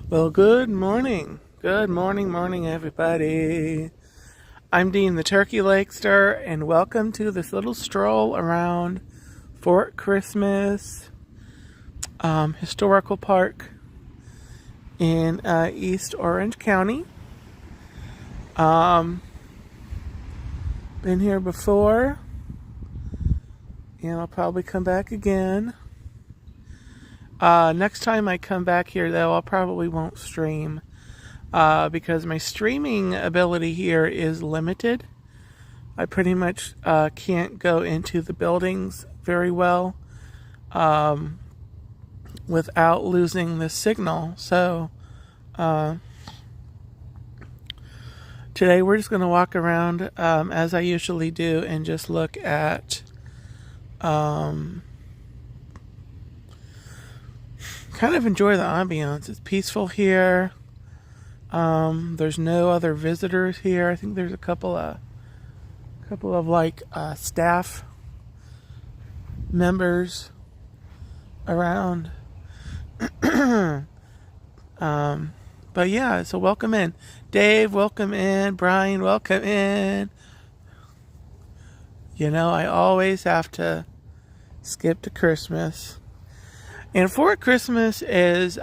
Well, good morning. Good morning, everybody. I'm Dean the Turkey Legster, and welcome to this little stroll around Fort Christmas Historical Park in East Orange County. Been here before, and I'll probably come back again. Next time I come back here, though, I probably won't stream because my streaming ability here is limited. I pretty much can't go into the buildings very well without losing the signal. So today we're just going to walk around as I usually do and just look at kind of enjoy the ambiance. It's peaceful here. There's no other visitors here. I think there's a couple of like staff members around. But yeah, so welcome in. Dave, welcome in. Brian, welcome in. You know, I always have to skip to Christmas. And Fort Christmas is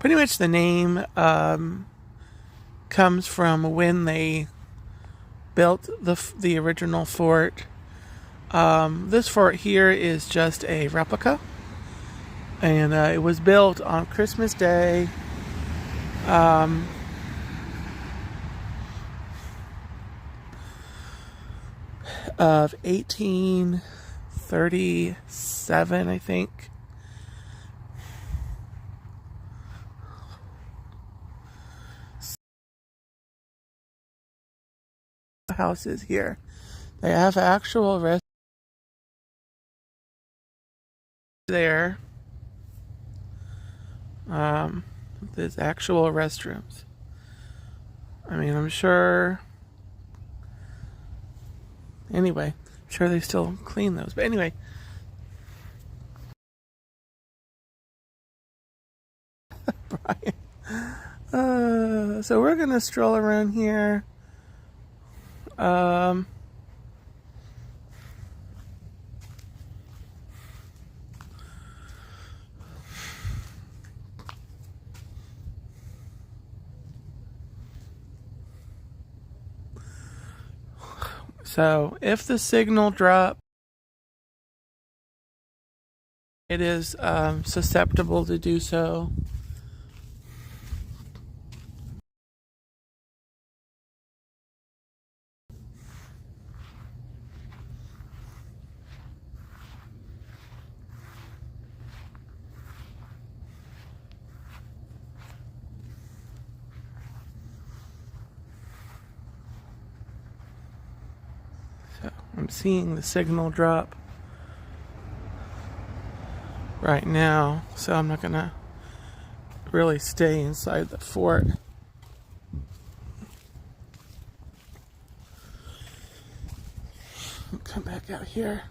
pretty much the name comes from when they built the original fort. This fort here is just a replica, and it was built on Christmas Day. Of 1837, I think. Houses here. They have actual rest there. There's actual restrooms. I mean, I'm sure. Anyway, I'm sure they still clean those. But anyway. Brian. So we're going to stroll around here. So if the signal drops, it is susceptible to do so. So I'm seeing the signal drop right now, so I'm not gonna really stay inside the fort. Come back out here.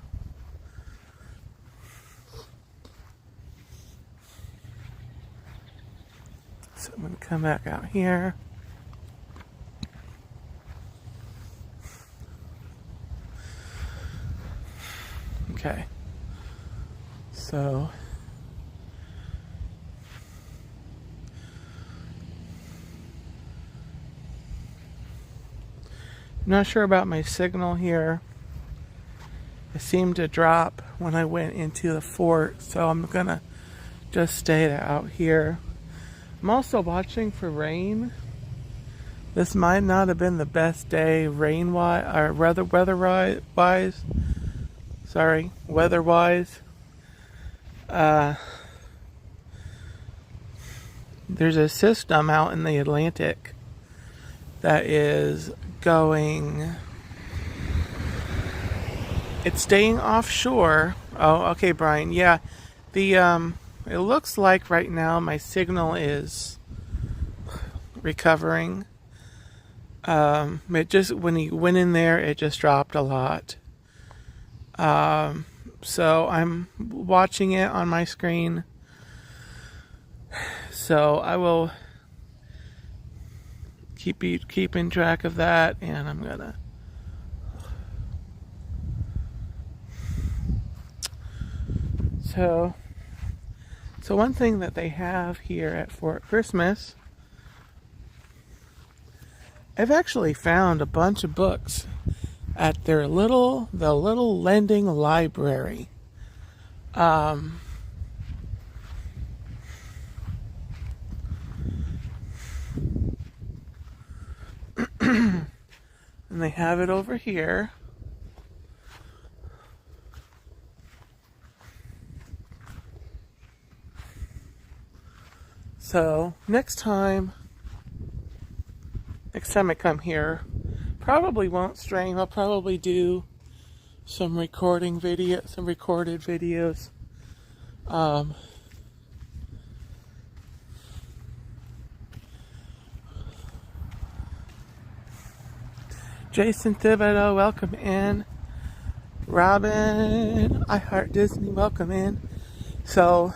So I'm gonna come back out here. Okay. So I'm not sure about my signal here. It seemed to drop when I went into the fort, so I'm gonna just stay out here. I'm also watching for rain. This might not have been the best day rain-wise, or weather-wise. Sorry, weather-wise. There's a system out in the Atlantic that is going. It's staying offshore. Oh, okay, Brian. Yeah, it looks like right now my signal is recovering. It just when he went in there, it just dropped a lot. So I'm watching it on my screen. So I will keeping track of that, and I'm gonna so one thing that they have here at Fort Christmas, I've actually found a bunch of books at the little lending library. And they have it over here. So next time I come here, probably won't stream. I'll probably do some recorded videos. Jason Thibodeau, welcome in. Robin, I Heart Disney, welcome in. So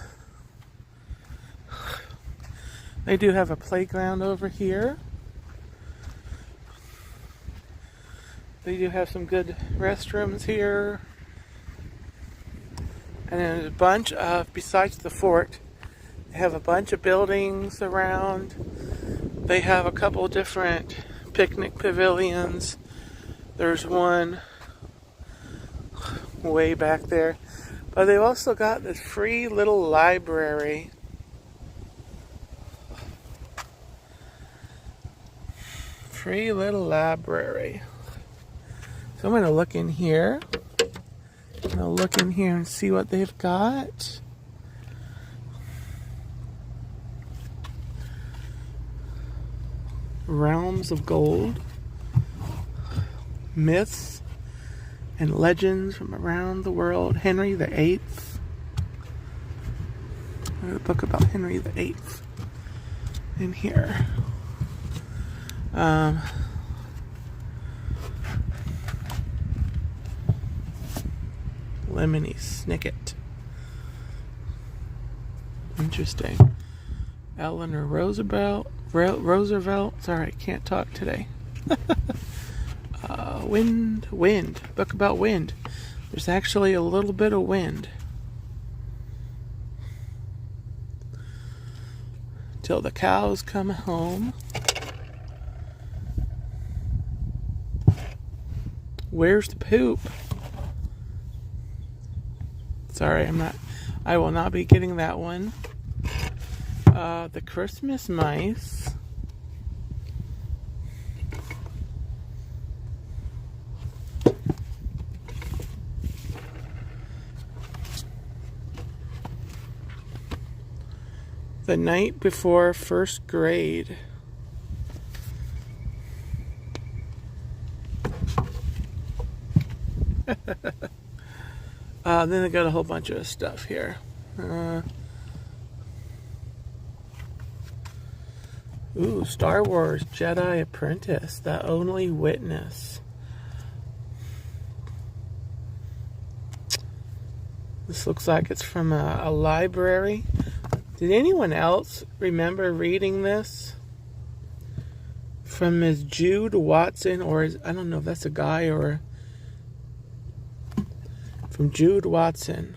they do have a playground over here. They do have some good restrooms here. And then a bunch of, besides the fort, they have a bunch of buildings around. They have a couple different picnic pavilions. There's one way back there. But they've also got this free little library. Free little library. So I'm going to look in here. I'm going to look in here and see what they've got. Realms of Gold. Myths and legends from around the world. Henry VIII. There's a book about Henry VIII in here. Lemony Snicket. Interesting. Eleanor Roosevelt. Sorry, I can't talk today. Wind. Book about wind. There's actually a little bit of wind. Till the cows come home. Where's the poop? Sorry, I will not be getting that one. The Christmas Mice. The Night Before First Grade. Then they got a whole bunch of stuff here. Star Wars Jedi Apprentice, The Only Witness. This looks like it's from a library. Did anyone else remember reading this? From Ms. Jude Watson, or I don't know if that's a guy or... From Jude Watson.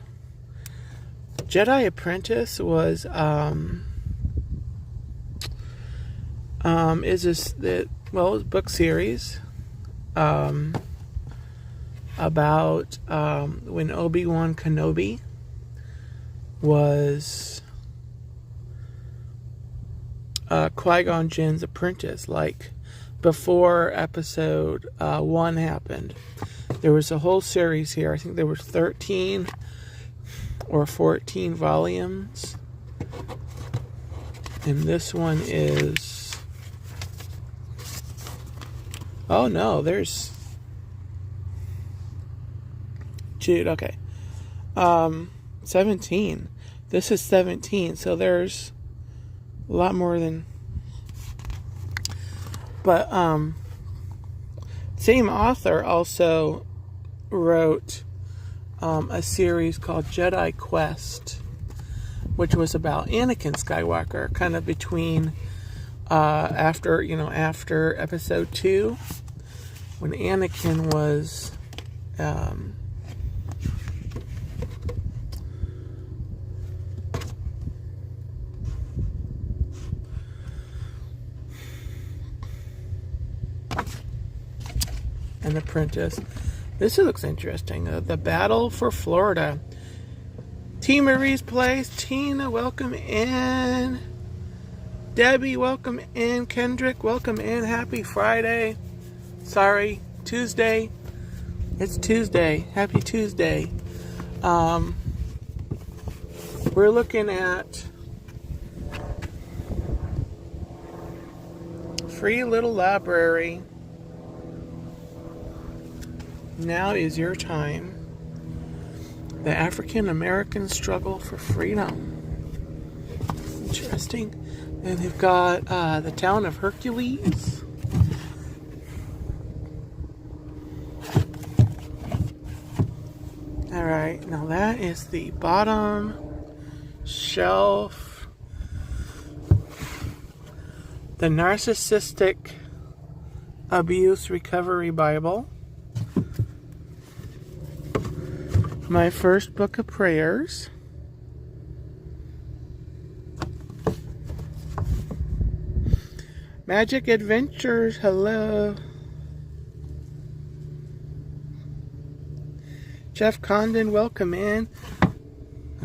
Jedi Apprentice was it was a book series about when Obi-Wan Kenobi was Qui-Gon Jinn's apprentice, like before episode 1 happened. There was a whole series here. I think there were 13 or 14 volumes. And this one is... Oh no, there's... Jude, okay. 17. This is 17, so there's a lot more than... But, same author also wrote a series called Jedi Quest. which was about Anakin Skywalker, kind of between after episode 2, when Anakin was an apprentice. This looks interesting. The Battle for Florida. T. Marie's Place. Tina, welcome in. Debbie, welcome in. Kendrick, welcome in. Happy Friday. Sorry, Tuesday. It's Tuesday. Happy Tuesday. We're looking at Free Little Library. Now is your time. The African American struggle for freedom. Interesting. And they've got the town of Hercules. Alright, now that is the bottom shelf. The Narcissistic Abuse Recovery Bible. My First Book of Prayers. Magic Adventures, hello. Jeff Condon, welcome in.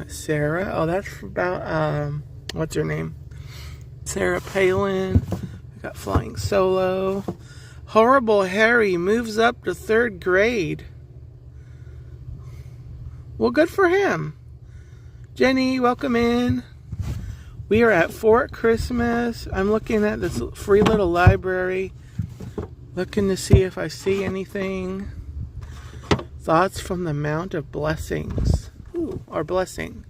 Sarah, oh, that's about, what's her name? Sarah Palin. We got Flying Solo. Horrible Harry moves up to 3rd grade. Well, good for him. Jenny, welcome in. We are at Fort Christmas. I'm looking at this free little library. Looking to see if I see anything. Thoughts from the Mount of Blessings. Ooh, or Blessing.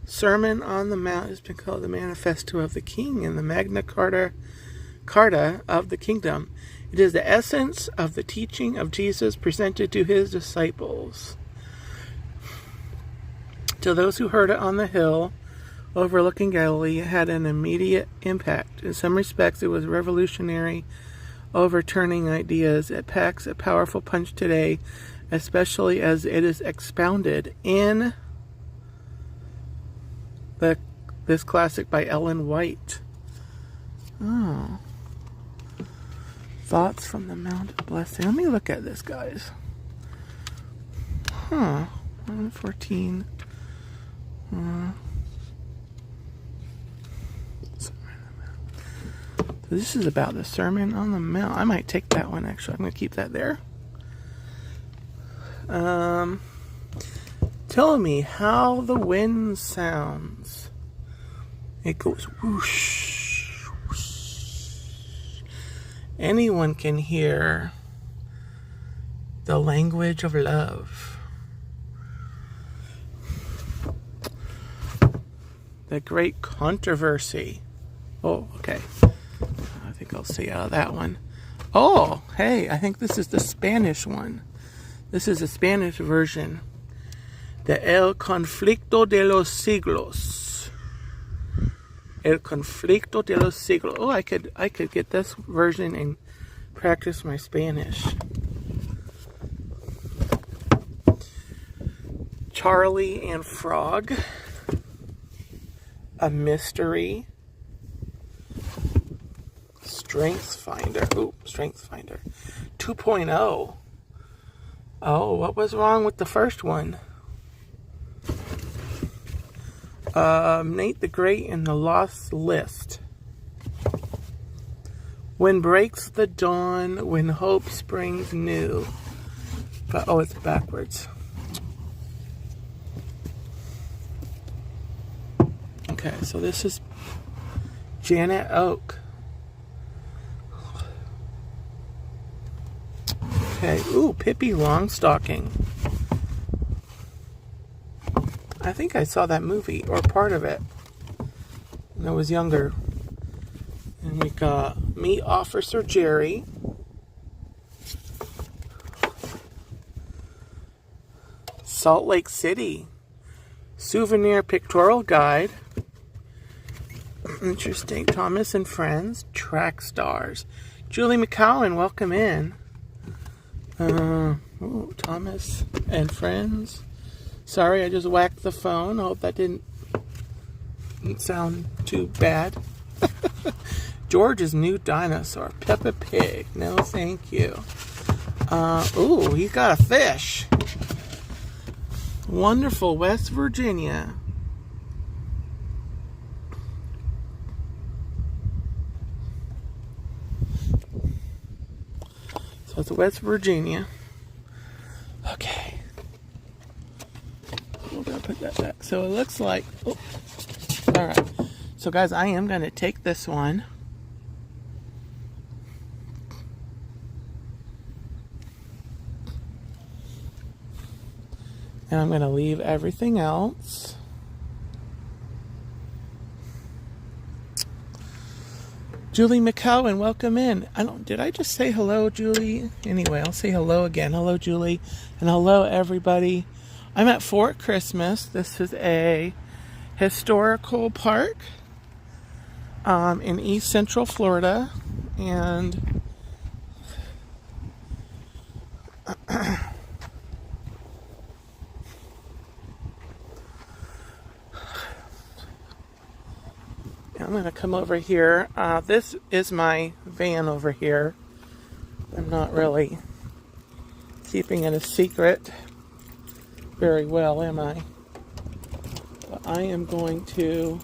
Sermon on the Mount has been called the Manifesto of the King and the Magna Carta of the Kingdom. It is the essence of the teaching of Jesus presented to his disciples. To those who heard it on the hill overlooking Galilee, it had an immediate impact. In some respects, it was revolutionary, overturning ideas. It packs a powerful punch today, especially as it is expounded in this classic by Ellen White. Oh. Thoughts from the Mount of Blessing. Let me look at this, guys. 114. So this is about the Sermon on the Mount. I might take that one, actually. I'm going to keep that there. Tell me how the wind sounds. It goes whoosh, whoosh. Anyone can hear the language of love. The Great Controversy. Oh, okay. I think I'll stay out of that one. Oh, hey, I think this is the Spanish one. This is the Spanish version. The El Conflicto de los Siglos. El Conflicto de los Siglos. Oh, I could get this version and practice my Spanish. Charlie and Frog. A Mystery. Strength Finder. Ooh, Strength Finder. 2.0. Oh, what was wrong with the first one? Nate the Great and the Lost List. When breaks the dawn, when hope springs new. But, oh, it's backwards. Okay, so this is Janet Oak. Okay, ooh, Pippi Longstocking. I think I saw that movie, or part of it, when I was younger. And we got Meet Officer Jerry. Salt Lake City. Souvenir pictorial guide. Interesting. Thomas and Friends. Track stars. Julie McCowan, welcome in. Thomas and Friends. Sorry, I just whacked the phone. I hope that didn't sound too bad. George's new dinosaur. Peppa Pig. No, thank you. Ooh, he's got a fish. Wonderful West Virginia. So it's West Virginia. Okay. We're going to put that back. So it looks like... Oh. Alright. So guys, I am going to take this one. And I'm going to leave everything else. Julie McCowan, welcome in. Did I just say hello, Julie? Anyway, I'll say hello again. Hello, Julie. And hello, everybody. I'm at Fort Christmas. This is a historical park in East Central Florida. And I'm going to come over here. This is my van over here. I'm not really keeping it a secret very well, am I? But I am going to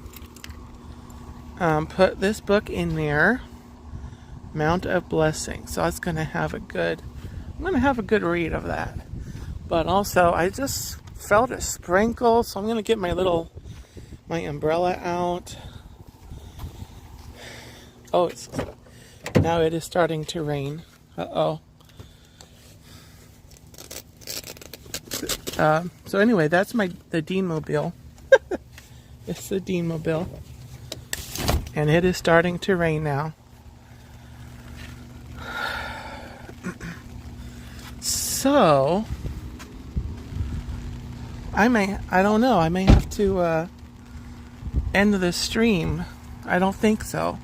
put this book in there, Mount of Blessing. So I'm going to have a good read of that. But also, I just felt a sprinkle, so I'm going to get my umbrella out. Oh, now it is starting to rain. Uh-oh. So anyway, that's the Dean-mobile. It's the Dean-mobile. And it is starting to rain now. So, I don't know, I may have to end the stream. I don't think so.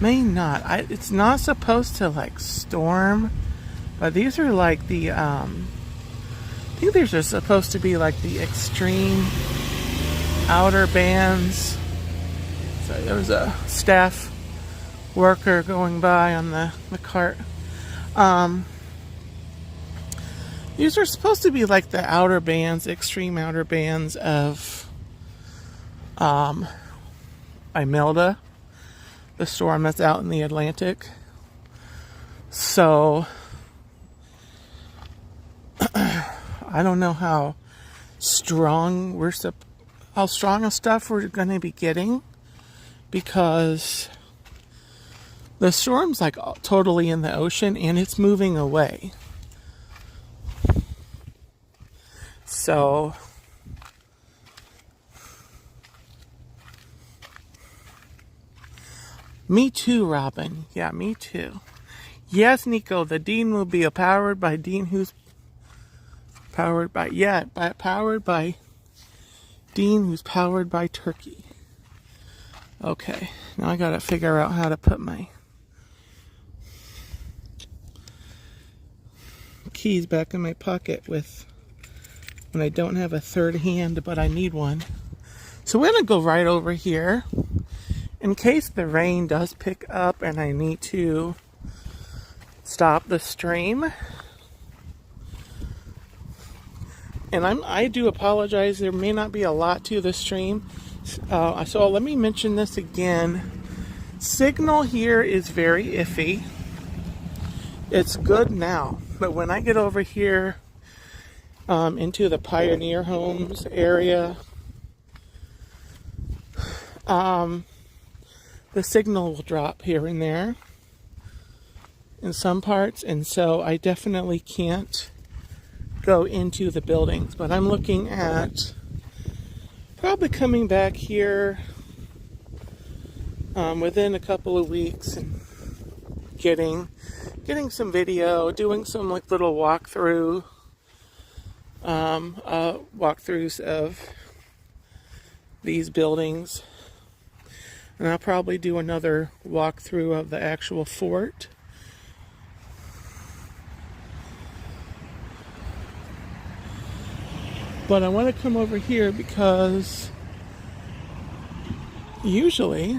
May not. It's not supposed to like storm, but these are like the I think these are supposed to be like the extreme outer bands. So there was a staff worker going by on the cart. These are supposed to be like the outer bands, extreme outer bands of Imelda, the storm that's out in the Atlantic. So I don't know how strong of stuff we're going to be getting, because the storm's like totally in the ocean and it's moving away. So me too, Robin. Yeah, me too. Yes, Nico, the Dean-mobile powered by Dean, powered by Dean, who's powered by Turkey. Okay, now I gotta figure out how to put my keys back in my pocket when I don't have a third hand, but I need one. So we're gonna go right over here. In case the rain does pick up and I need to stop the stream. And I do apologize, there may not be a lot to the stream. So let me mention this again. Signal here is very iffy. It's good now, but when I get over here into the Pioneer Homes area, the signal will drop here and there in some parts, and so I definitely can't go into the buildings. But I'm looking at probably coming back here within a couple of weeks and getting some video, doing some like little walkthrough walkthroughs of these buildings. And I'll probably do another walkthrough of the actual fort. But I want to come over here because usually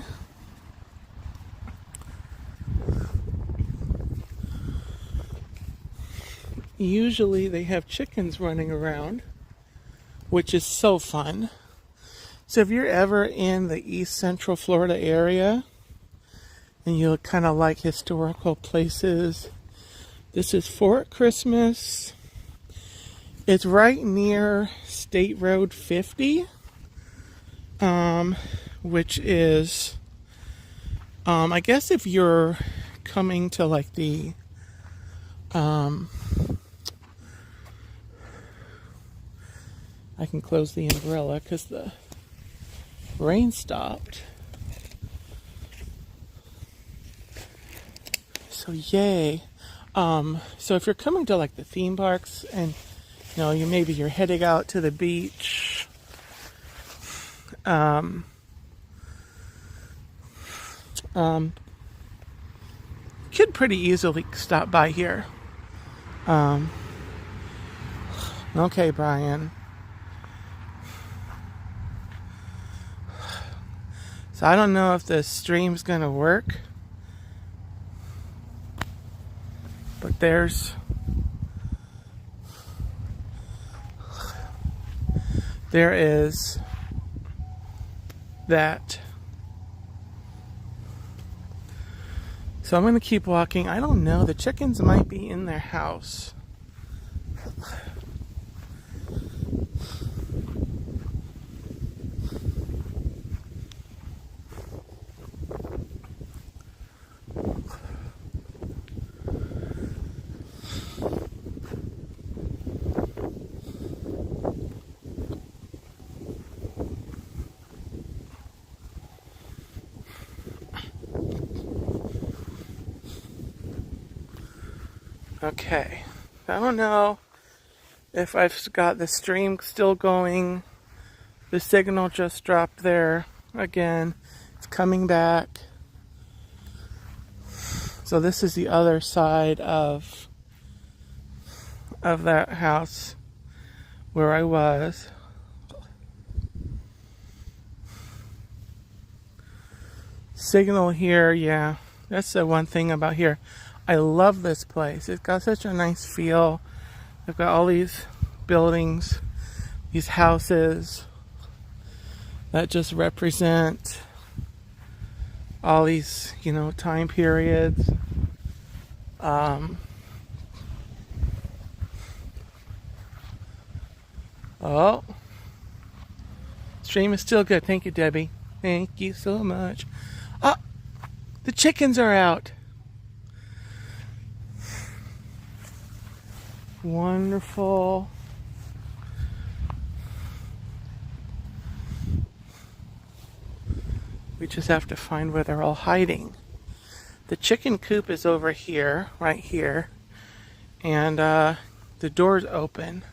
they have chickens running around, which is so fun. So if you're ever in the East Central Florida area and you kind of like historical places, this is Fort Christmas. It's right near State Road 50, which is, I guess if you're coming to like the, I can close the umbrella because the rain stopped. So yay. So if you're coming to like the theme parks and you're heading out to the beach, could pretty easily stop by here. Okay, Brian. So I don't know if the stream's gonna work, but there is that. So I'm gonna keep walking. I don't know, the chickens might be in their house. Okay, I don't know if I've got the stream still going. The signal just dropped there again. It's coming back. So this is the other side of that house where I was. Signal here, yeah, that's the one thing about here. I love this place. It's got such a nice feel. They've got all these buildings, these houses that just represent all these, time periods. Oh, stream is still good. Thank you, Debbie. Thank you so much. Oh, the chickens are out. Wonderful. We just have to find where they're all hiding. The chicken coop is over here, right here, and the door's open.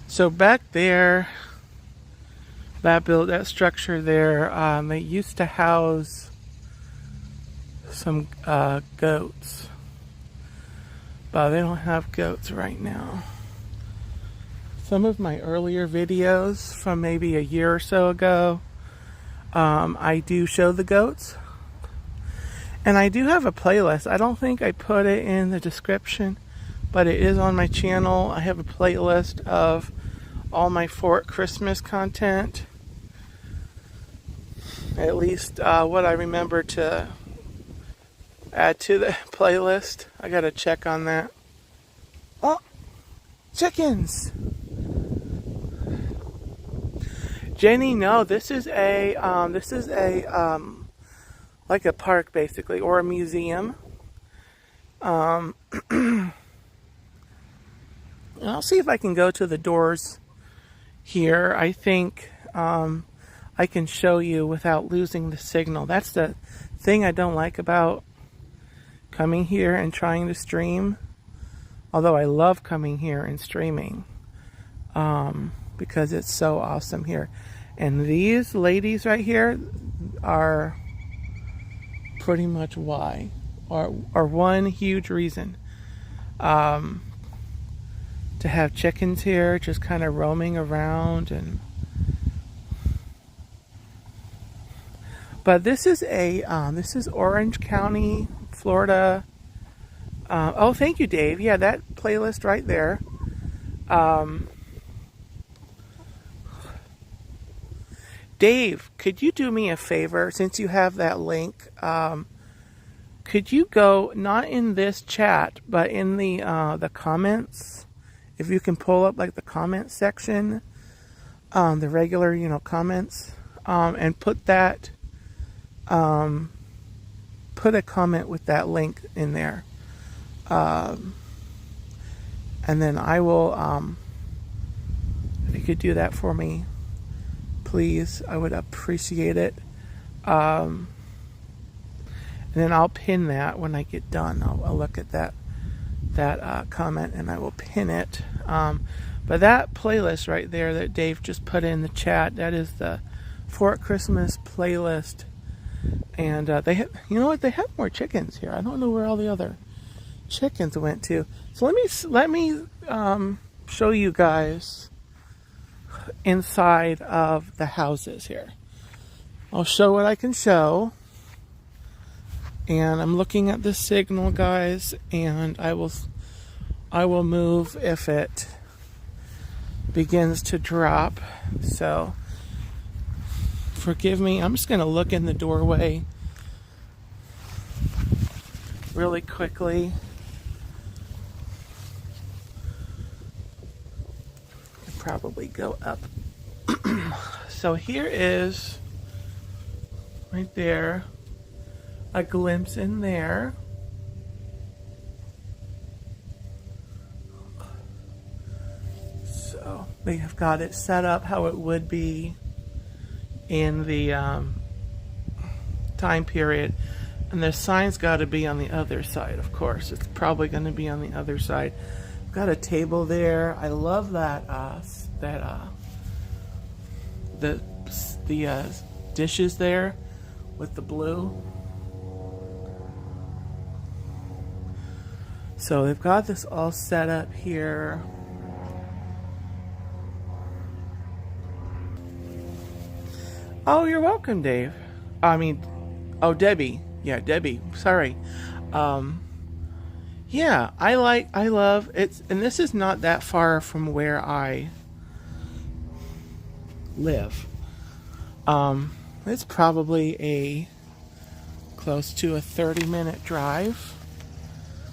So back there, that structure there, they used to house some goats, but they don't have goats right now. Some of my earlier videos from maybe a year or so ago, I do show the goats, and I do have a playlist. I don't think I put it in the description, but it is on my channel. I have a playlist of all my Fort Christmas content, at least what I remember to add to the playlist. I gotta check on that. Oh, chickens! Jenny, no, this is a like a park basically, or a museum. And I'll see if I can go to the doors here. I think I can show you without losing the signal. That's the thing I don't like about coming here and trying to stream, although I love coming here and streaming, because it's so awesome here. And these ladies right here are pretty much why, or one huge reason. To have chickens here just kind of roaming around. And but this is Orange County, Florida. Oh, thank you, Dave. Yeah, that playlist right there. Dave, could you do me a favor, since you have that link? Could you go, not in this chat, but in the comments? If you can pull up like the comment section, the regular, comments, and put that, put a comment with that link in there. And then I will, if you could do that for me, please, I would appreciate it. And then I'll pin that when I get done. I'll look at that comment and I will pin it. But that playlist right there that Dave just put in the chat, that is the Fort Christmas playlist. And they have, they have more chickens here. I don't know where all the other chickens went to. So let me show you guys inside of the houses here. I'll show what I can show. And I'm looking at the signal, guys, and I will move if it begins to drop. So forgive me. I'm just going to look in the doorway really quickly. Could probably go up. So here is right there a glimpse in there. So they have got it set up how it would be in the time period. And the sign's got to be on the other side, of course. It's probably going to be on the other side. Got a table there. I love that the dishes there with the blue. So they've got this all set up here. Oh, you're welcome, Dave. Debbie. Yeah, Debbie. Sorry. Yeah, I love it. And this is not that far from where I live. It's probably close to a 30-minute drive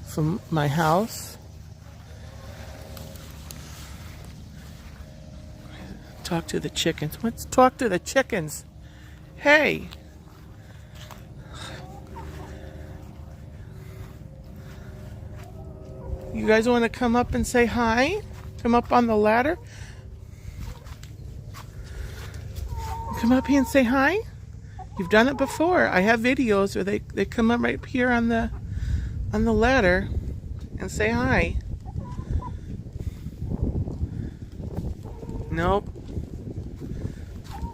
from my house. Talk to the chickens. Let's talk to the chickens. Hey. You guys want to come up and say hi? Come up on the ladder. Come up here and say hi. You've done it before. I have videos where they come up right here on the ladder and say hi. Nope.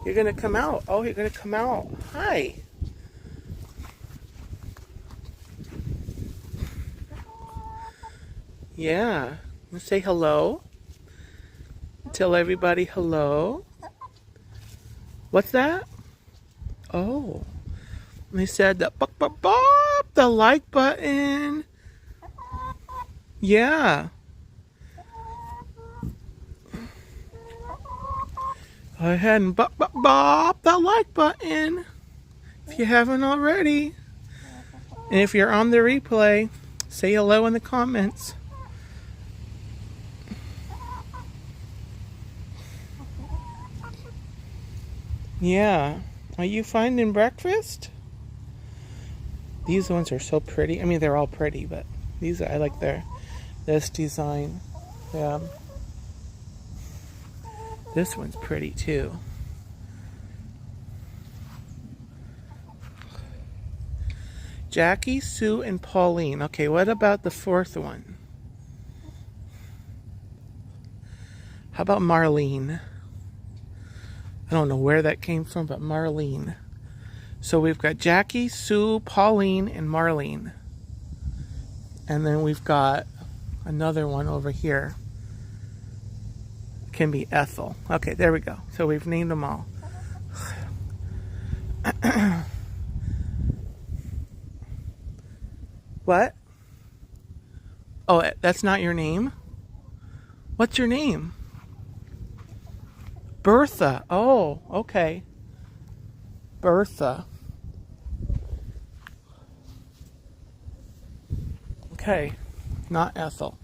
You're gonna come out. Oh, you're gonna come out. Hi. Yeah. Let's say hello. Tell everybody hello. What's that? Oh. They said the the like button. Yeah. Go ahead and bop the like button if you haven't already. And if you're on the replay, say hello in the comments. Yeah. Are you finding breakfast? These ones are so pretty. I mean, they're all pretty, but I like this design. Yeah. This one's pretty too. Jackie, Sue, and Pauline. Okay, what about the fourth one? How about Marlene? I don't know where that came from, but Marlene. So we've got Jackie, Sue, Pauline, and Marlene. And then we've got another one over here. It can be Ethel. Okay, there we go. So we've named them all. What? Oh, that's not your name? What's your name? Bertha. Oh, okay. Bertha. Okay. Not Ethel.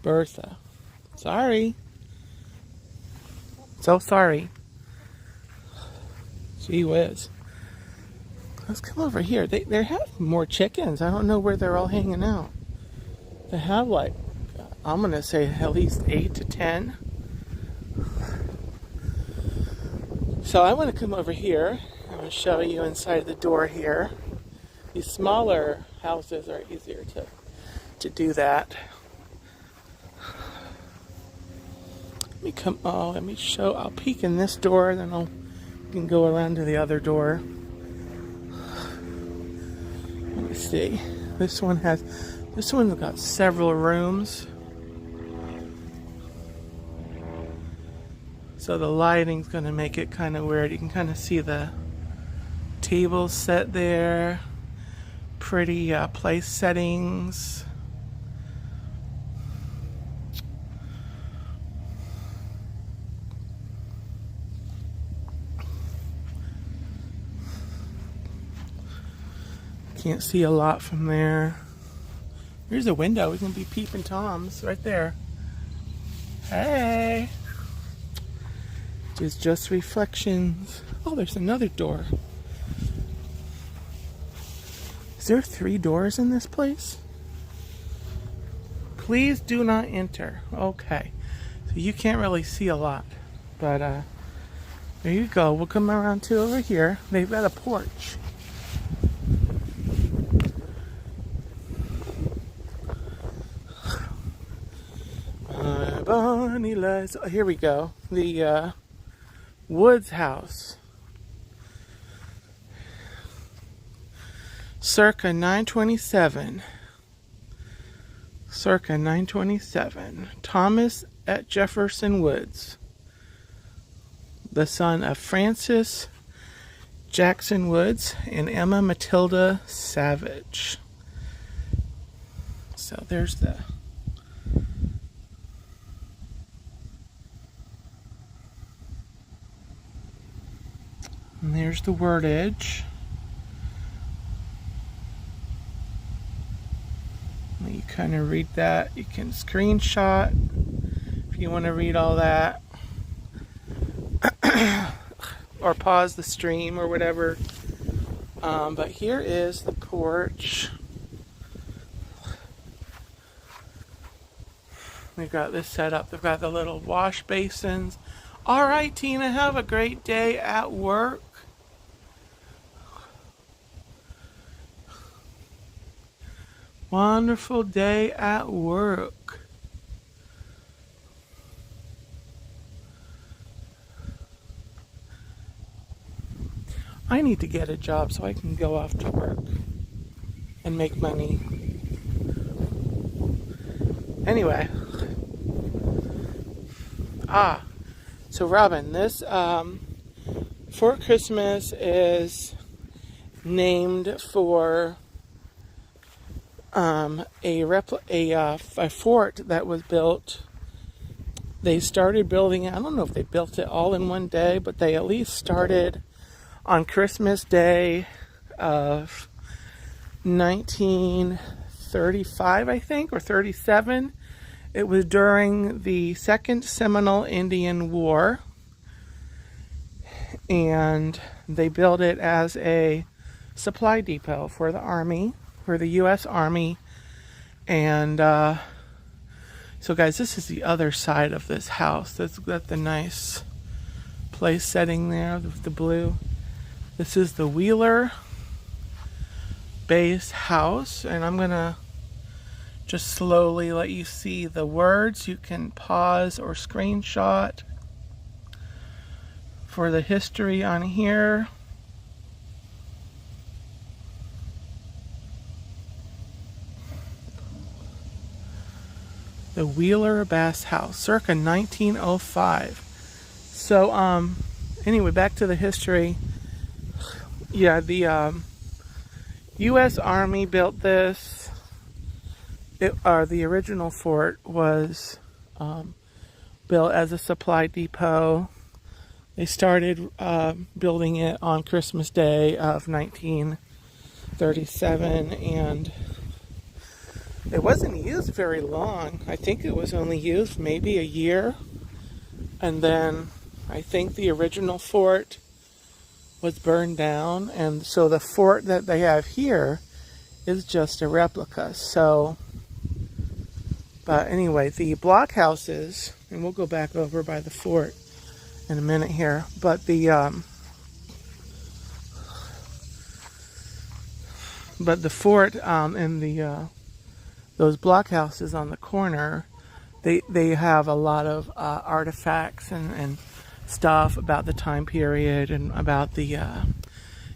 Bertha. Sorry. So sorry. Gee whiz. Let's come over here. They have more chickens. I don't know where they're all hanging out. They have like, I'm going to say at least 8 to 10. So I want to come over here. I'm going to show you inside the door here. These smaller houses are easier to do that. Let me show. I'll peek in this door, then we can go around to the other door. Let me see. This one's got several rooms. So the lighting's going to make it kind of weird. You can kind of see the tables set there. Pretty place settings. Can't see a lot from there. Here's a window. We can be peeping Toms right there. Hey! It's just reflections. Oh, there's another door. Is there 3 doors in this place? Please do not enter. Okay. So you can't really see a lot. But there you go. We'll come around to over here. They've got a porch. Bonnie lies. Oh, here we go. The Woods house. Circa 927. Circa 927. Thomas at Jefferson Woods, the son of Francis Jackson Woods and Emma Matilda Savage. So there's the and there's the wordage. You kind of read that. You can screenshot if you want to read all that. Or pause the stream or whatever. But here is the porch. We've got this set up. They've got the little wash basins. All right, Tina, have a great day at work. Wonderful day at work. I need to get a job so I can go off to work and make money. Anyway. So Robin, this Fort Christmas is named for a fort that was built. They started building it. I don't know if they built it all in one day, but they at least started on Christmas Day of 1935, I think, or 37. It was during the Second Seminole Indian War, and they built it as a supply depot for the Army, for the U.S. Army. And so guys, this is the other side of this house. That's got the nice place setting there with the blue. This is the Wheeler base house, and I'm gonna just slowly let you see the words. You can pause or screenshot for the history on here. The Wheeler Bass House, circa 1905. So, anyway, back to the history. Yeah, the U.S. Army built this. The original fort was built as a supply depot. They started building it on Christmas Day of 1937, and it wasn't used very long. I think it was only used maybe a year. And then I think the original fort was burned down. And so the fort that they have here is just a replica. So, but anyway, the blockhouses, and we'll go back over by the fort in a minute here. But the fort and the those blockhouses on the corner, they have a lot of artifacts and stuff about the time period and about the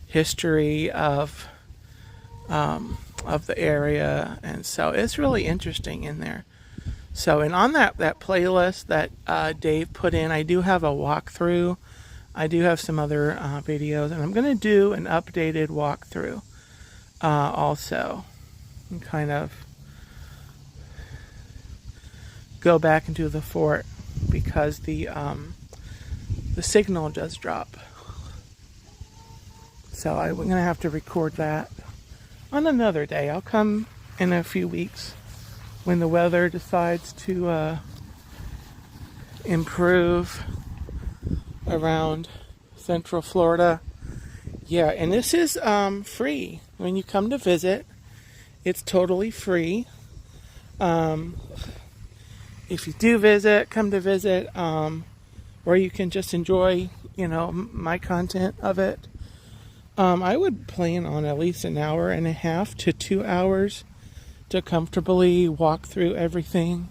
history of the area, and so it's really interesting in there. So, and on that playlist that Dave put in, I do have a walkthrough. I do have some other videos, and I'm going to do an updated walkthrough also, and kind of go back into the fort because the signal does drop. So I'm going to have to record that on another day. I'll come in a few weeks when the weather decides to improve around Central Florida. Yeah, and this is free. When you come to visit, it's totally free. If you do come to visit, or you can just enjoy, my content of it. I would plan on at least an hour and a half to 2 hours to comfortably walk through everything,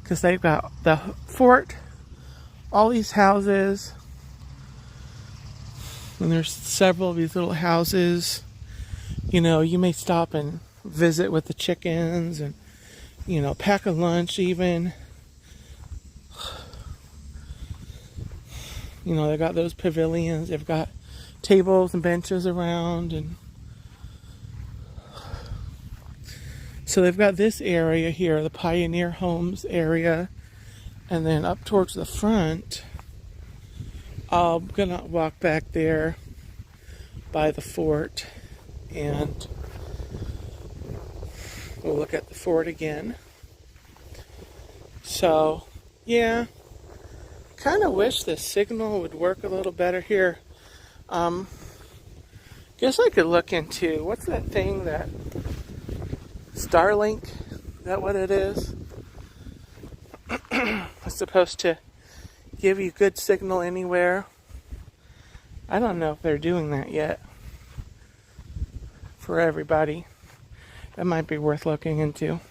because they've got the fort, all these houses, and there's several of these little houses. You may stop and visit with the chickens and, pack a lunch even. They've got those pavilions. They've got tables and benches around. And so they've got this area here, the Pioneer Homes area. And then up towards the front, I'm going to walk back there by the fort. And we'll look at the fort again. So, yeah. Kind of wish the signal would work a little better here. Guess I could look into, what's that thing, that Starlink? Is that what it is? It's supposed to give you good signal anywhere. I don't know if they're doing that yet for everybody. That might be worth looking into.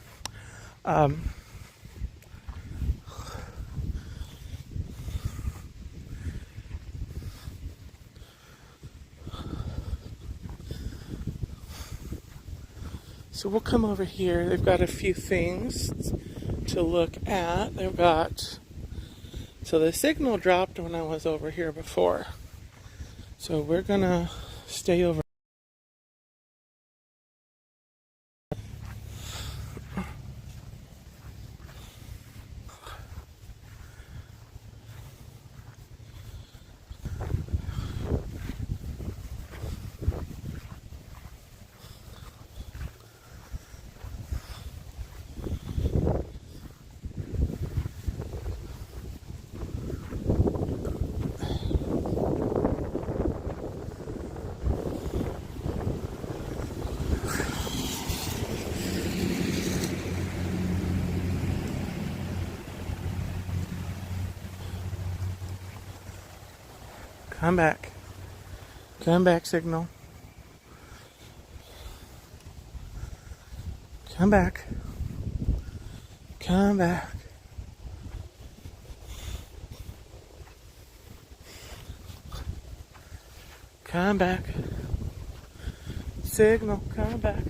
So we'll come over here. They've got a few things to look at. So the signal dropped when I was over here before. So we're gonna stay over. Come back. Come back, signal. Come back. Come back. Come back. Signal, come back.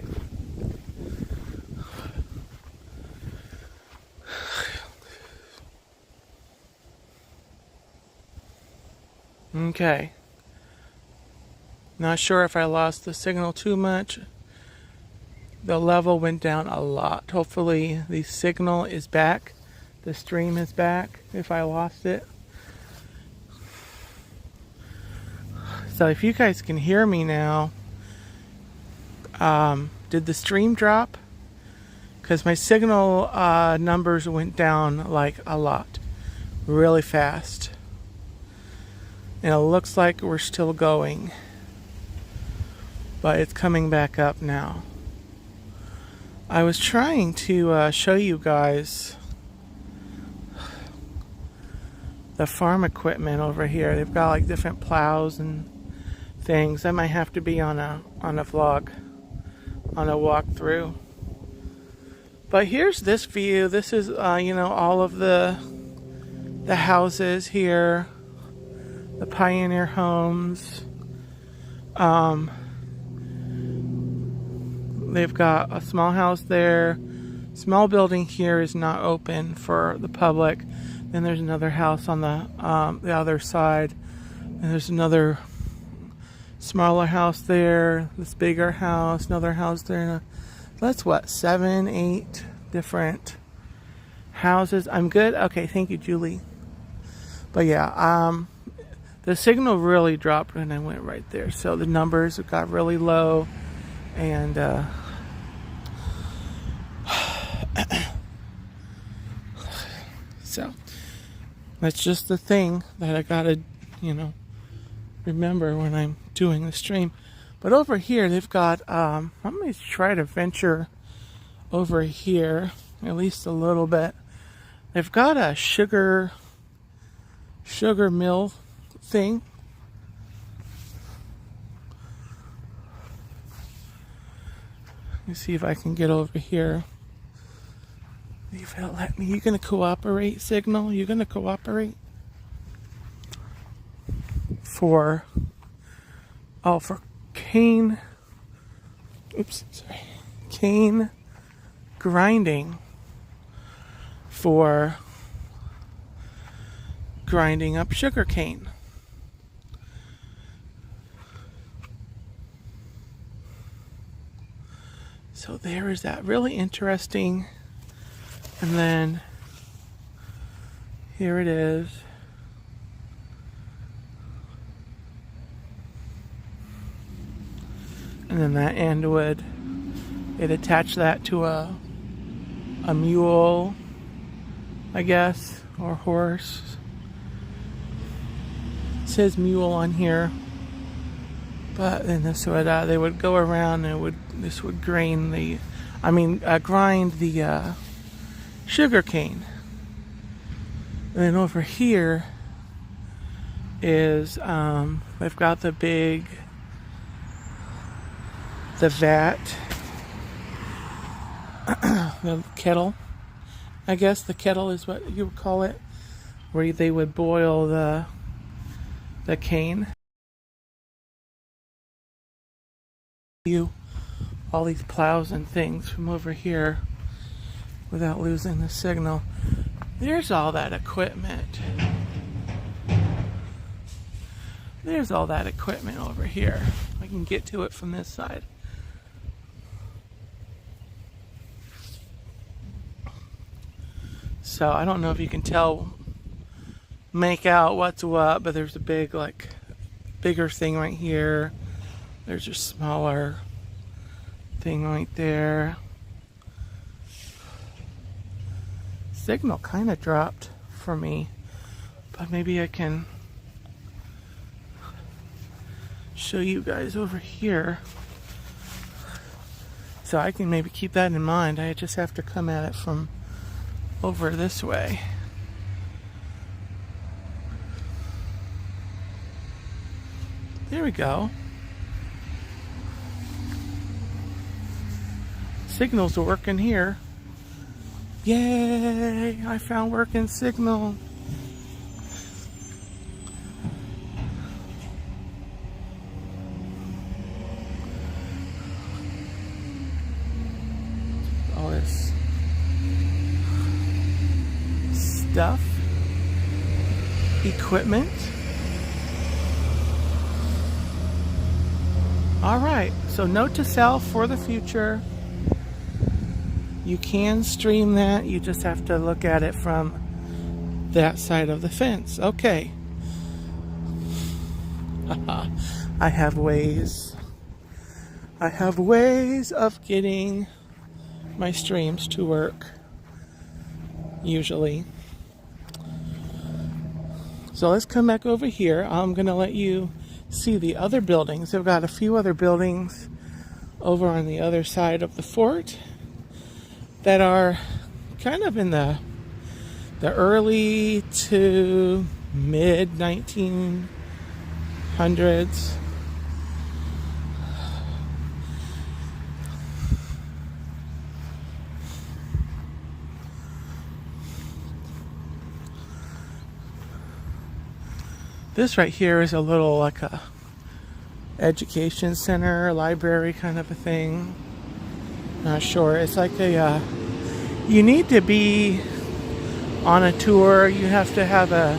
Okay. Not sure if I lost the signal too much. The level went down a lot. Hopefully the signal is back. The stream is back if I lost it. So if you guys can hear me now, did the stream drop? Because my signal numbers went down like a lot, really fast. And it looks like we're still going, but it's coming back up now. I was trying to show you guys the farm equipment over here. They've got like different plows and things. That might have to be on a vlog, on a walkthrough. But here's this view. This is all of the houses here, the pioneer homes. They've got a small house there. Small building here is not open for the public. Then there's another house on the other side, and there's another smaller house there, this bigger house, another house there. That's what, 7, 8 different houses. I'm good? Okay, thank you, Julie. But yeah, the signal really dropped when I went right there. So the numbers got really low, and so that's just the thing that I gotta, remember when I'm doing the stream. But over here they've got I'm gonna try to venture over here at least a little bit. They've got a sugar mill thing. Let me see if I can get over here. If it'll let me. You gonna cooperate, Signal? You gonna cooperate? For cane. Oops, sorry. Cane grinding. For grinding up sugar cane. So there is that. Really interesting. And then here it is. And then that end it attached that to a mule, I guess, or horse. It says mule on here. But then this would they would go around and this would grind the sugar cane. And then over here is they've got the vat, the kettle. I guess the kettle is what you would call it, where they would boil the cane. All these plows and things from over here without losing the signal. There's all that equipment. There's all that equipment over here. I can get to it from this side. So I don't know if you can make out what's what, but there's a bigger thing right here. There's a smaller thing right there. Signal kind of dropped for me, but maybe I can show you guys over here so I can maybe keep that in mind. I just have to come at it from over this way. There we go. Signal's working here. Yay! I found working signal. All this stuff, equipment. All right, so note to self for the future. You can stream that, you just have to look at it from that side of the fence. Okay. I have ways of getting my streams to work, usually. So let's come back over here. I'm going to let you see the other buildings. They've got a few other buildings over on the other side of the fort that are kind of in the early to mid 1900s. This right here is a little like a education center, library kind of a thing. Not sure. It's like a you need to be on a tour. You have to have a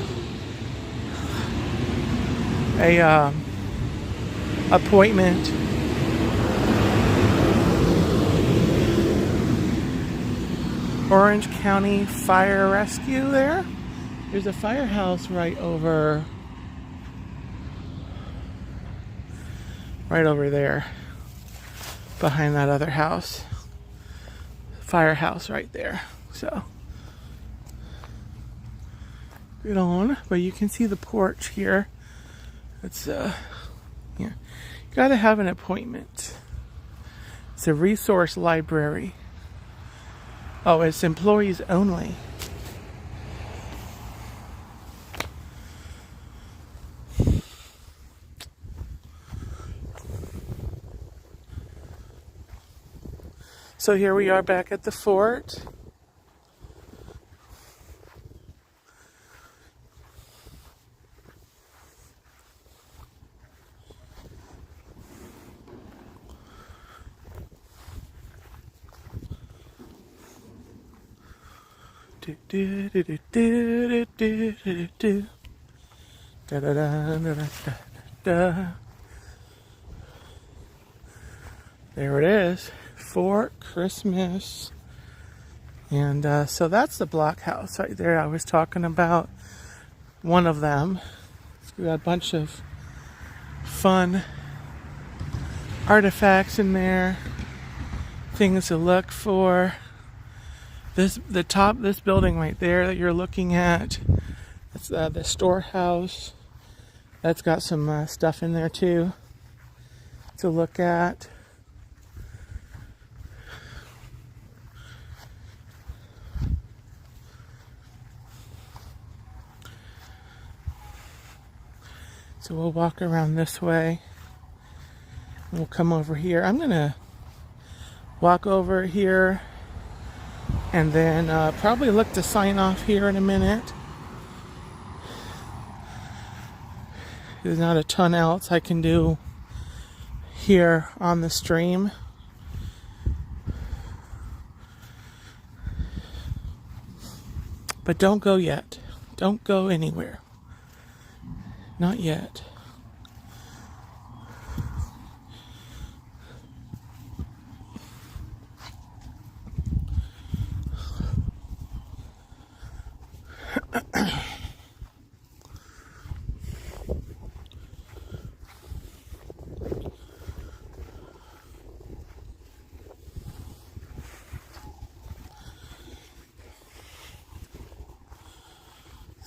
appointment. Orange County Fire Rescue there. There's a firehouse right over there behind that other house. Firehouse right there. So good on, but you can see the porch here. It's yeah, you gotta have an appointment. It's a resource library. Oh, it's employees only. So here we are back at the fort. There it is. Fort Christmas. And so that's the blockhouse right there I was talking about. One of them. So we got a bunch of fun artifacts in there. Things to look for. This building right there that you're looking at. That's the storehouse. That's got some stuff in there too to look at. So we'll walk around this way. And we'll come over here. I'm gonna walk over here and then probably look to sign off here in a minute. There's not a ton else I can do here on the stream. But don't go yet. Don't go anywhere. Not yet.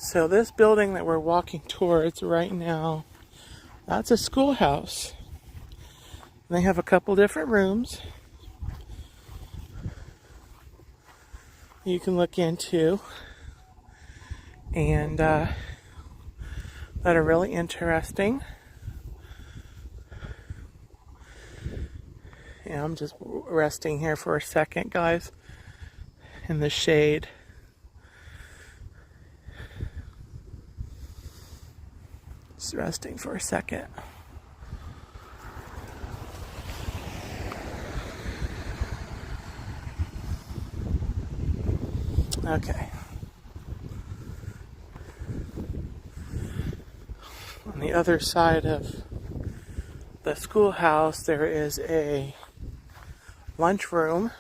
So this building that we're walking towards right now, that's a schoolhouse. They have a couple different rooms you can look into, and that are really interesting. now. I'm just resting here for a second, guys, in the shade. Just resting for a second. Okay. On the other side of the schoolhouse, there is a lunchroom,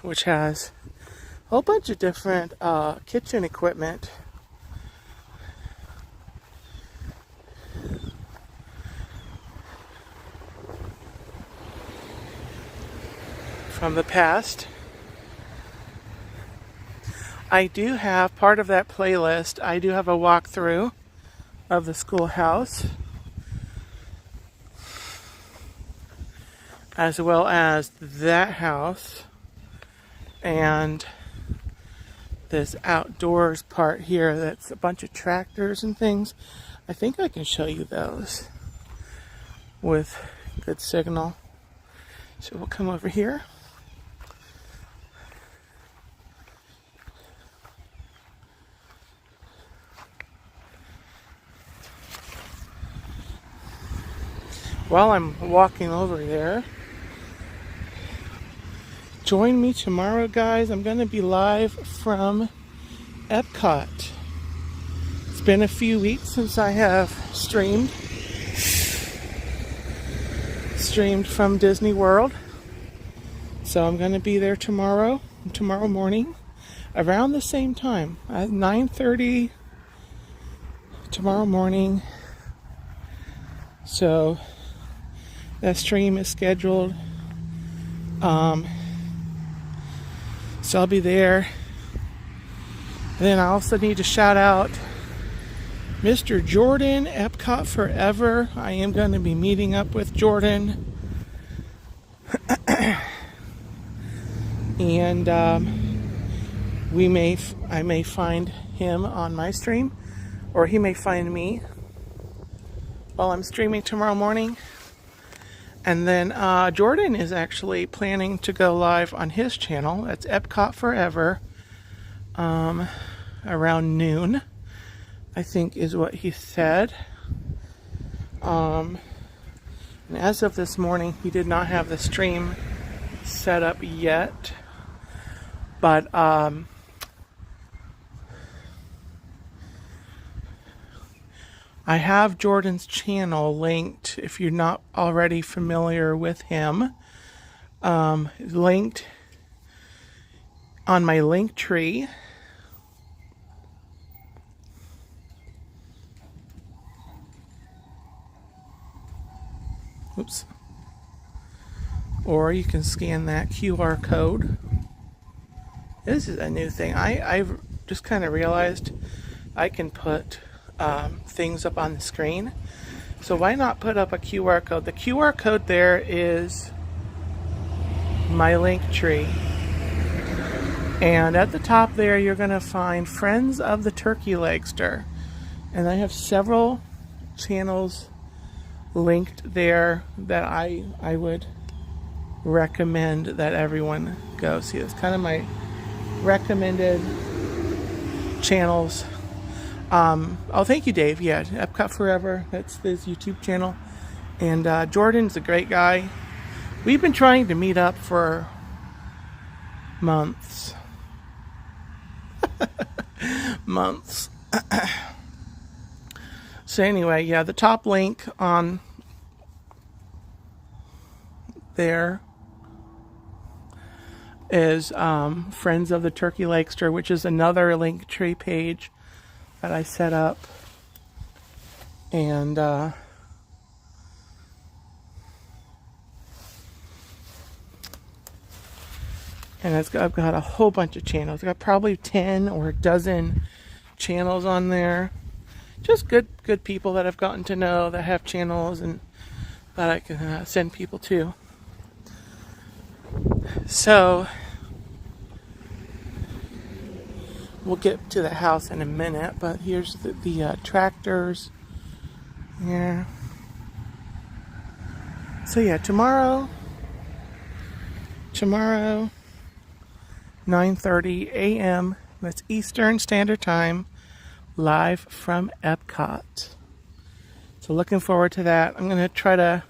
which has a whole bunch of different kitchen equipment. From the past. I do have part of that playlist. I do have a walkthrough of the schoolhouse, as well as that house and this outdoors part here that's a bunch of tractors and things. I think I can show you those with good signal. So we'll come over here. While I'm walking over there, join me tomorrow, guys. I'm going to be live from Epcot. It's been a few weeks since I have streamed from Disney World. So I'm going to be there tomorrow morning, around the same time, at 9:30 tomorrow morning. So that stream is scheduled. So I'll be there. And then I also need to shout out Mr. Jordan, Epcot Forever. I am going to be meeting up with Jordan. And I may find him on my stream, or he may find me while I'm streaming tomorrow morning. And then Jordan is actually planning to go live on his channel. That's Epcot Forever, around noon, I think is what he said. And as of this morning, he did not have the stream set up yet. But I have Jordan's channel linked, if you're not already familiar with him, linked on my link tree. Oops. Or you can scan that QR code. This is a new thing. I've just kind of realized I can put things up on the screen. So why not put up a QR code? The QR code there is my link tree. And at the top there, you're going to find Friends of the Turkey Legster. And I have several channels linked there that I would recommend that everyone go see. It's kind of my recommended channels. Oh, thank you, Dave. Yeah, Epcot Forever. That's his YouTube channel. And Jordan's a great guy. We've been trying to meet up for months. Months. So anyway, yeah, the top link on there is Friends of the Turkey Legster, which is another link tree page that I set up. And I've got a whole bunch of channels. I've got probably 10 or a dozen channels on there. Just good people that I've gotten to know that have channels and that I can send people to. So we'll get to the house in a minute, but here's the tractors. Yeah. So yeah, tomorrow 9:30 a.m. That's Eastern Standard Time, live from Epcot. So looking forward to that. I'm gonna try to,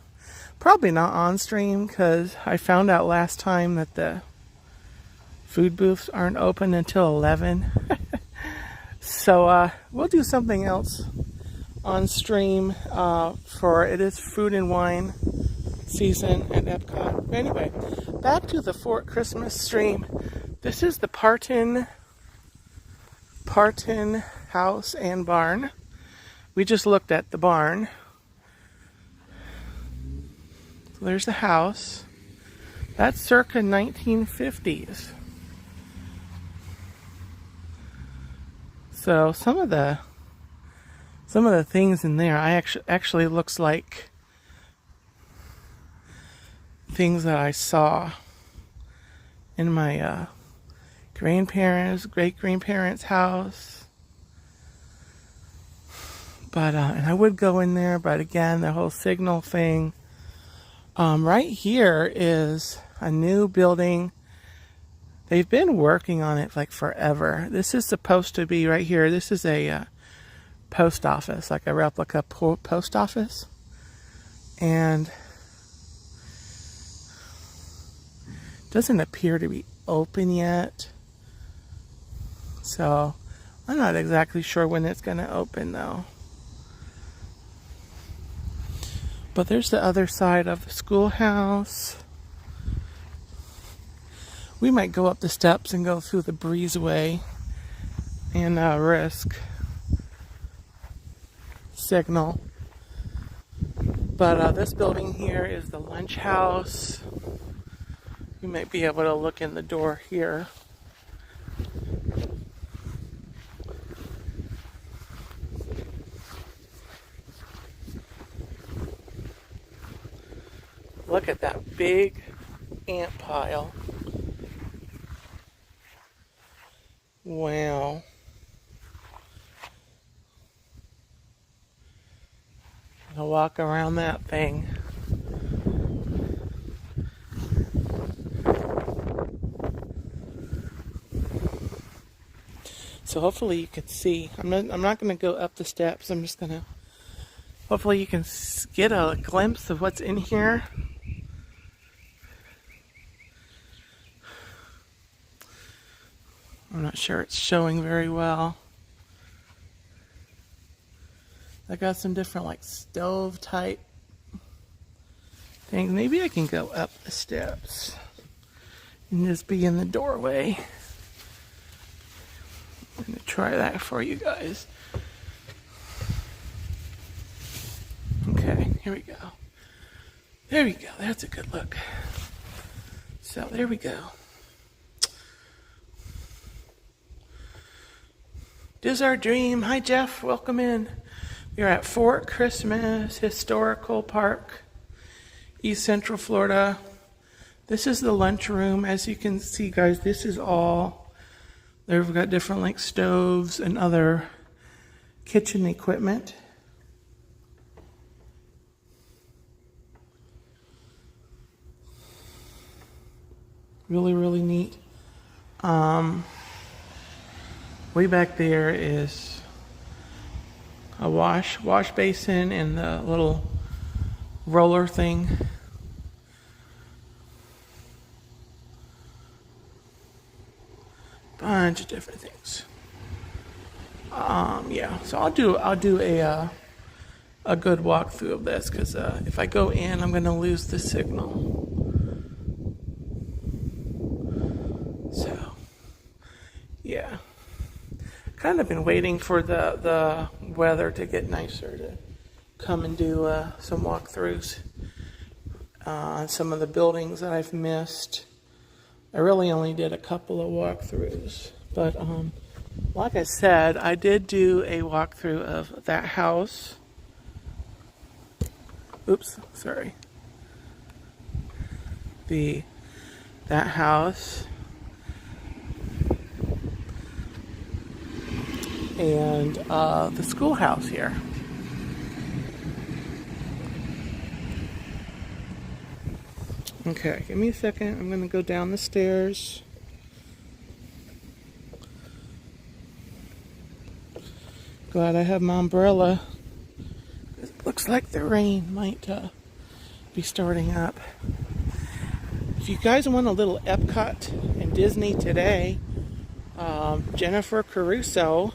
probably not on stream, because I found out last time that the food booths aren't open until 11. So we'll do something else on stream, for it is food and wine season at Epcot. But anyway, back to the Fort Christmas stream. This is the Parton house and barn. We just looked at the barn. So there's the house. That's circa 1950s. So some of the things in there, actually looks like things that I saw in my great grandparents' house. But and I would go in there, but again, the whole signal thing. Right here is a new building. They've been working on it like forever. This is supposed to be right here. This is a post office, like a replica post office. And doesn't appear to be open yet. So I'm not exactly sure when it's going to open though. But there's the other side of the schoolhouse. We might go up the steps and go through the breezeway and risk signal. But this building here is the lunch house. You might be able to look in the door here. Look at that big ant pile. Wow. I'll walk around that thing. So hopefully you can see. I'm not going to go up the steps. I'm just going to. Hopefully you can get a glimpse of what's in here. I'm not sure it's showing very well. I got some different like stove type things. Maybe I can go up the steps and just be in the doorway. I'm going to try that for you guys. Okay, here we go. There we go. That's a good look. So there we go. This is our dream. Hi, Jeff. Welcome in. We are at Fort Christmas Historical Park, East Central Florida. This is the lunchroom. As you can see, guys, this is all. They've got different like stoves and other kitchen equipment. Really, really neat. Way back there is a wash basin and the little roller thing. Bunch of different things. Yeah. So I'll do a good walkthrough of this because if I go in, I'm going to lose the signal. So, yeah. Kind of been waiting for the weather to get nicer to come and do some walkthroughs on some of the buildings that I've missed. I really only did a couple of walkthroughs, but like I said, I did do a walkthrough of that house. Oops, sorry. That house. And the schoolhouse here. Okay, give me a second. I'm going to go down the stairs. Glad I have my umbrella. It looks like the rain might be starting up. If you guys want a little Epcot and Disney today, Jennifer Caruso,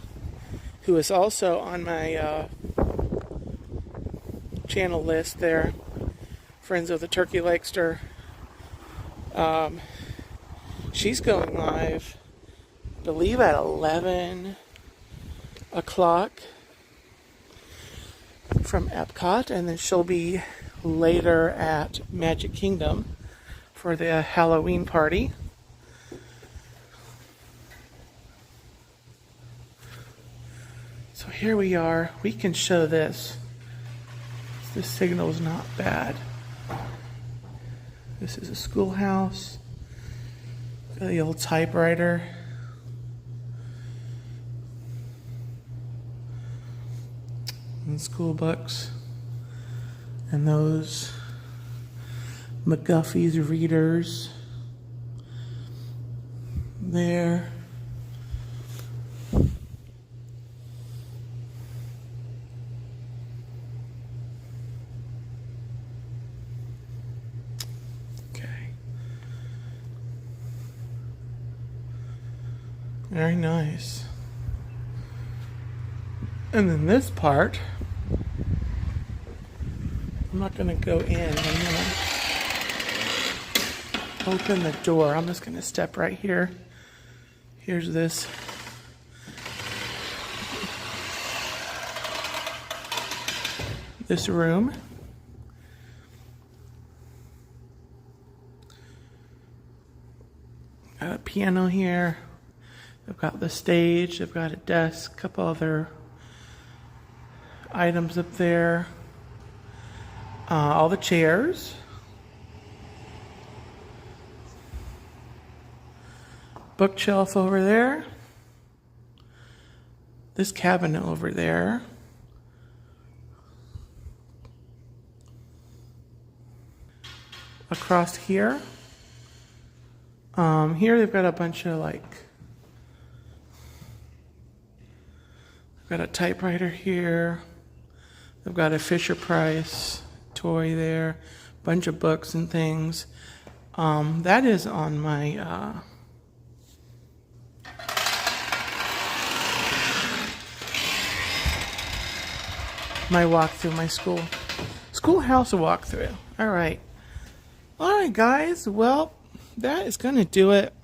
who is also on my channel list there, friends of the Turkey Legster, she's going live, I believe at 11 o'clock from Epcot, and then she'll be later at Magic Kingdom for the Halloween party. So here we are. We can show this. The signal is not bad. This is a schoolhouse. Got the old typewriter. And school books. And those McGuffey's readers. There. Very nice. And then this part, I'm not going to go in. I'm going to open the door. I'm just going to step right here. Here's this room. Got a piano here. I've got the stage, I've got a desk, a couple other items up there. All the chairs. Bookshelf over there. This cabinet over there. Across here. Here they've got a bunch of got a typewriter here. They've got a Fisher-Price toy there. Bunch of books and things. That is on my my walkthrough, my schoolhouse walkthrough. All right, guys. Well, that is gonna do it.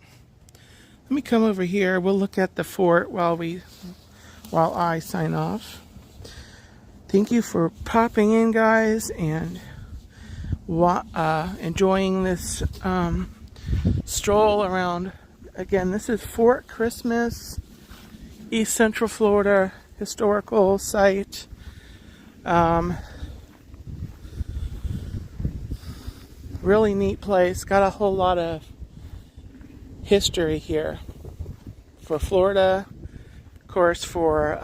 Let me come over here. We'll look at the fort while I sign off. Thank you for popping in, guys, and enjoying this stroll around. Again, this is Fort Christmas, East Central Florida historical site. Really neat place. Got a whole lot of history here for Florida. Of course, for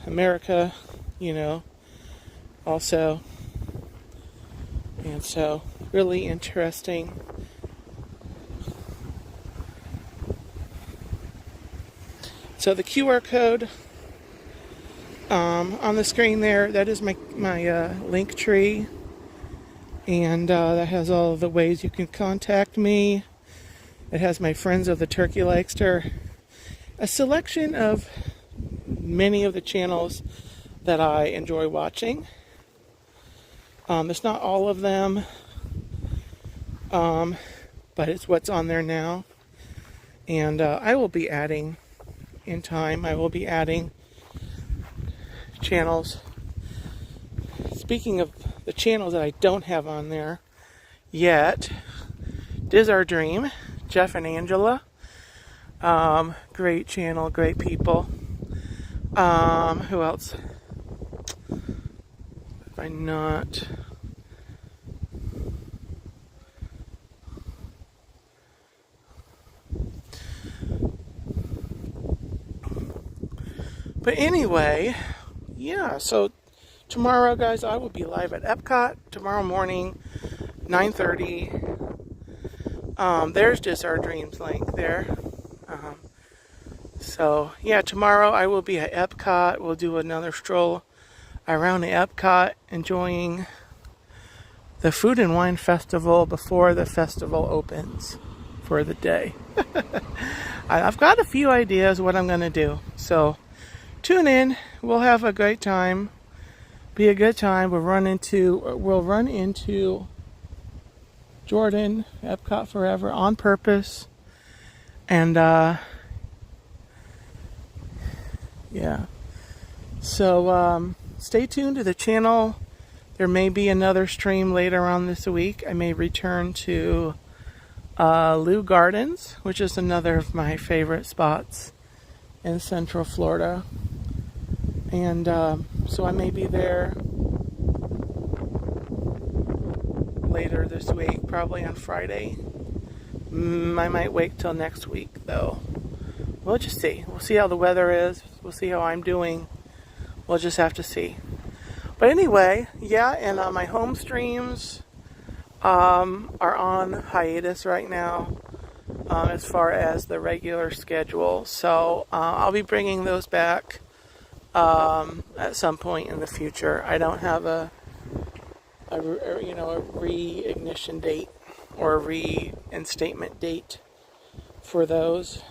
America, also, and so really interesting. So the QR code on the screen there, that is my link tree, and that has all of the ways you can contact me. It has my friends of the Turkey Legster, a selection of many of the channels that I enjoy watching. It's not all of them, but it's what's on there now. And I will be adding, in time, I will be adding channels. Speaking of the channels that I don't have on there yet, Diz Our Dream, Jeff and Angela. Great channel, great people. Who else? If I'm not... But anyway, yeah, so tomorrow, guys, I will be live at Epcot tomorrow morning, 9:30. There's just our dreams link there. So yeah, tomorrow I will be at Epcot. We'll do another stroll around the Epcot, enjoying the Food and Wine Festival before the festival opens for the day. I've got a few ideas what I'm going to do. So tune in. We'll have a great time. Be a good time. We'll run into Jordan, Epcot Forever on purpose. And yeah. So stay tuned to the channel. There may be another stream later on this week. I may return to Lou Gardens, which is another of my favorite spots in Central Florida. And so I may be there later this week, probably on Friday. I might wait till next week, though. We'll just see. We'll see how the weather is. We'll see how I'm doing. We'll just have to see. But anyway, yeah, and my home streams are on hiatus right now as far as the regular schedule. So I'll be bringing those back at some point in the future. I don't have a reignition date or a reinstatement date for those.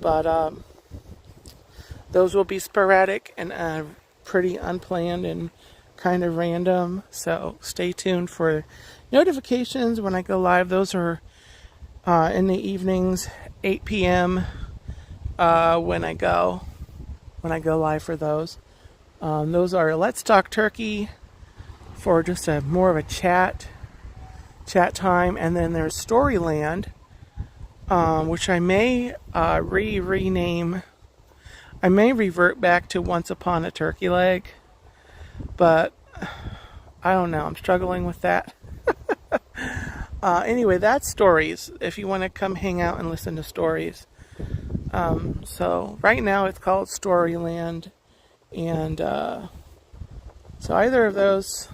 But those will be sporadic and pretty unplanned and kind of random. So stay tuned for notifications when I go live. Those are in the evenings, 8 p.m. When I go live for those. Those are Let's Talk Turkey for just more of a chat time, and then there's Storyland, which I may rename. I may revert back to Once Upon a Turkey Leg, but I don't know. I'm struggling with that. Anyway, that's stories. If you want to come hang out and listen to stories. So right now it's called Storyland, and so either of those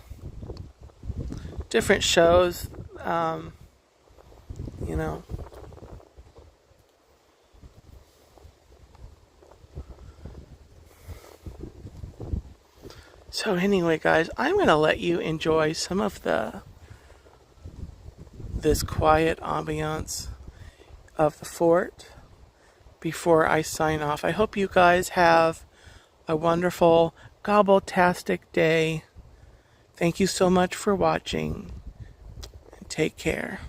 different shows, So anyway, guys, I'm going to let you enjoy some of this quiet ambiance of the fort before I sign off. I hope you guys have a wonderful gobbletastic day. Thank you so much for watching, and take care.